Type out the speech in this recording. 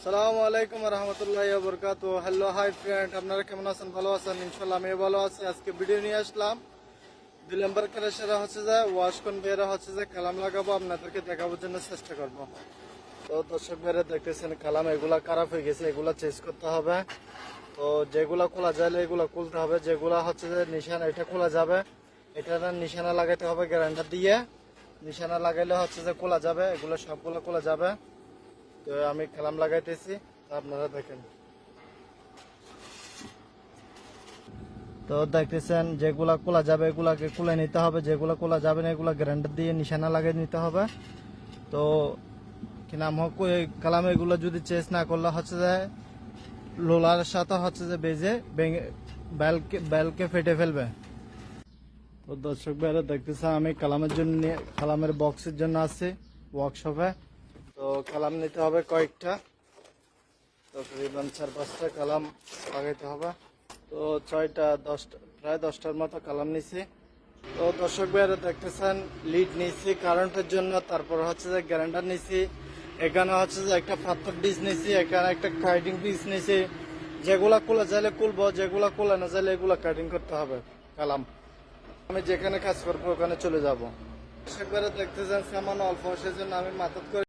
সালামু আলাইকুম রহমতুল্লাহি ওয়া বারাকাতুহু। হ্যালো হাই ফ্রেন্ড, আপনারা কেমন আছেন? ভালো আছেন? ইনশাআল্লাহ আমি ভালো আছি। আজকে ভিডিও নিয়ে আসলাম 2 নম্বর ক্লাসেরা হচ্ছে যে ওয়াশ কনভেয়ারে হচ্ছে যে কালাম লাগাবো, আপনাদেরকে দেখানোর জন্য চেষ্টা করব। তো দর্শক ভাইরা দেখতেছেন কালাম এগুলা খারাপ হয়ে গেছে, এগুলা চেঞ্জ করতে হবে। তো যেগুলা খোলা যায় এগুলা খুলতে হবে, যেগুলা হচ্ছে যে নিশানা এটা খোলা যাবে, এটা নিশানা লাগাইতে হবে গ্রাইন্ডার দিয়ে। নিশানা লাগাইলে হচ্ছে যে খোলা যাবে, এগুলো সবগুলো খোলা যাবে। তো আমি কালাম লাগাইতেছি, আপনারা দেখেন। তো দেখতেছেন যেগুলা খোলা যাবে এগুলাকে খুলে নিতে হবে, যেগুলো খোলা যাবে না এগুলা গ্রাইন্ডার দিয়ে নিশানা লাগিয়ে নিতে হবে। তো কি নাম হোক ওই কালাম এগুলো যদি চেঞ্জ না করলে হচ্ছে যে লোলার সাথে হচ্ছে যে বেজে ভেঙে বেলকে ফেটে ফেলবে। তো দর্শক ভাইরা দেখতেছেন আমি কালামের জন্য কালামের বক্সের জন্য আছি ওয়ার্কশপে। তো কালাম নিতে হবে কয়েকটা, তকরিবান 4-5টা কালাম লাগাইতে হবে। তো 6টা-10টা প্রায় 10টার মতো কালাম নিছি। তো দর্শক ভাইরা দেখতেছেন লিড নিছি কারেন্টের জন্য, তারপর হচ্ছে যে গ্রাইন্ডার নিছি, এখানে হচ্ছে যে একটা পাথর ডিস নিছি, এখানে একটা কাটিং পিস নিছি। যেগুলা খোলা চাইলে খুলবো, যেগুলা খোলা না চাইলে এগুলা কাটিং করতে হবে কালাম। আমি যেখানে কাজ করবো ওখানে চলে যাব। দর্শক ভাইরা দেখতেছেন সামান্য অল্প সেজন্য আমি মাথাত করে